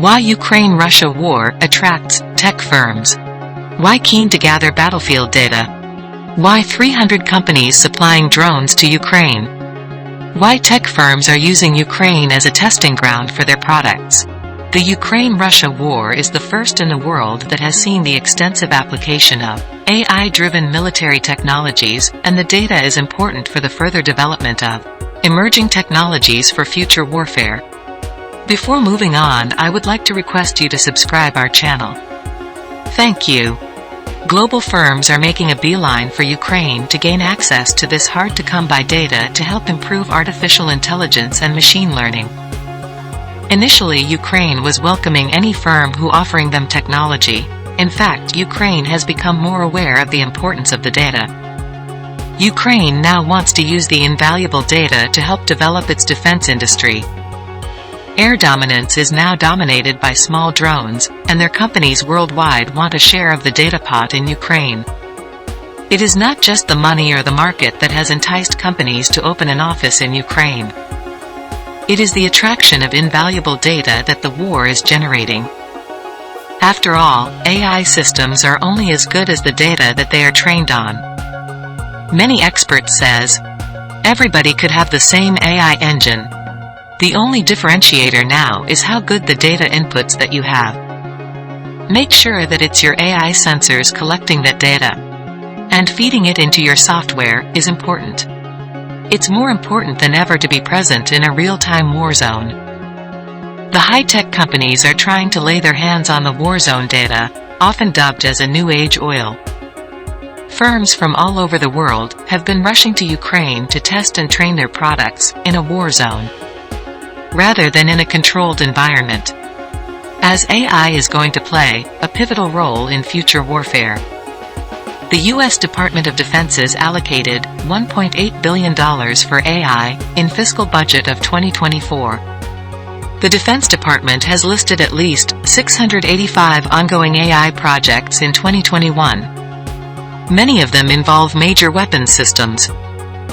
Why Ukraine-Russia war attracts tech firms. Why keen to gather battlefield data? Why 300 companies supplying drones to Ukraine? Why tech firms are using Ukraine as a testing ground for their products. The Ukraine-Russia war is the first in the world that has seen the extensive application of AI-driven military technologies, and the data is important for the further development of emerging technologies for future warfare. Before moving on, I would like to request you to subscribe our channel. Thank you. Global firms are making a beeline for Ukraine to gain access to this hard-to-come-by data to help improve artificial intelligence and machine learning. Initially, Ukraine was welcoming any firm who offering them technology. In fact, Ukraine has become more aware of the importance of the data. Ukraine now wants to use the invaluable data to help develop its defense industry. Air dominance is now dominated by small drones, and their companies worldwide want a share of the data pot in Ukraine. It is not just the money or the market that has enticed companies to open an office in Ukraine. It is the attraction of invaluable data that the war is generating. After all, AI systems are only as good as the data that they are trained on. Many experts says, everybody could have the same AI engine. The only differentiator now is how good the data inputs that you have. Make sure that it's your AI sensors collecting that data. And feeding it into your software is important. It's more important than ever to be present in a real-time war zone. The high-tech companies are trying to lay their hands on the warzone data, often dubbed as a new age oil. Firms from all over the world have been rushing to Ukraine to test and train their products in a war zone, rather than in a controlled environment, as AI is going to play a pivotal role in future warfare. The U.S. Department of Defense allocated $1.8 billion for AI in fiscal budget of 2024. The Defense Department has listed at least 685 ongoing AI projects in 2021. Many of them involve major weapons systems.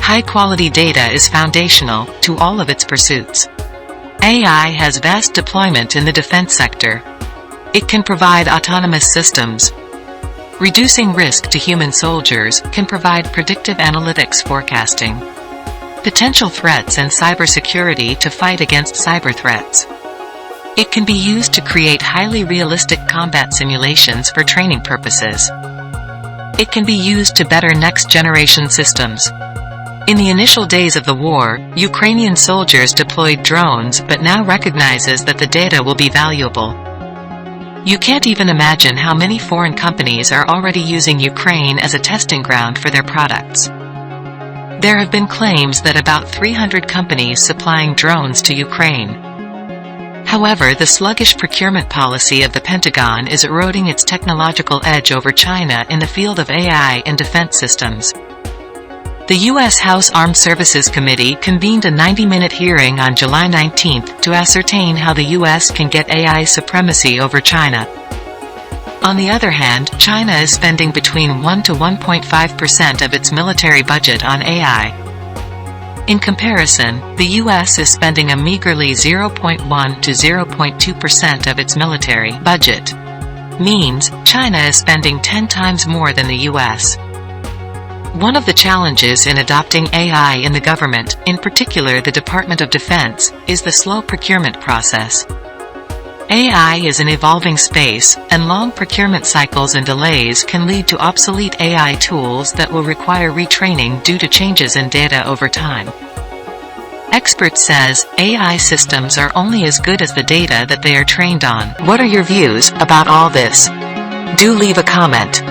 High-quality data is foundational to all of its pursuits. AI has vast deployment in the defense sector. It can provide autonomous systems. Reducing risk to human soldiers can provide predictive analytics forecasting. Potential threats and cybersecurity to fight against cyber threats. It can be used to create highly realistic combat simulations for training purposes. It can be used to better next-generation systems. In the initial days of the war, Ukrainian soldiers deployed drones but now recognizes that the data will be valuable. You can't even imagine how many foreign companies are already using Ukraine as a testing ground for their products. There have been claims that about 300 companies supplying drones to Ukraine. However, the sluggish procurement policy of the Pentagon is eroding its technological edge over China in the field of AI and defense systems. The U.S. House Armed Services Committee convened a 90-minute hearing on July 19 to ascertain how the U.S. can get AI supremacy over China. On the other hand, China is spending between 1 to 1.5% of its military budget on AI. In comparison, the U.S. is spending a meagerly 0.1 to 0.2% of its military budget. Means, China is spending 10 times more than the U.S. One of the challenges in adopting AI in the government, in particular the Department of Defense, is the slow procurement process. AI is an evolving space, and long procurement cycles and delays can lead to obsolete AI tools that will require retraining due to changes in data over time. Experts says, AI systems are only as good as the data that they are trained on. What are your views about all this? Do leave a comment.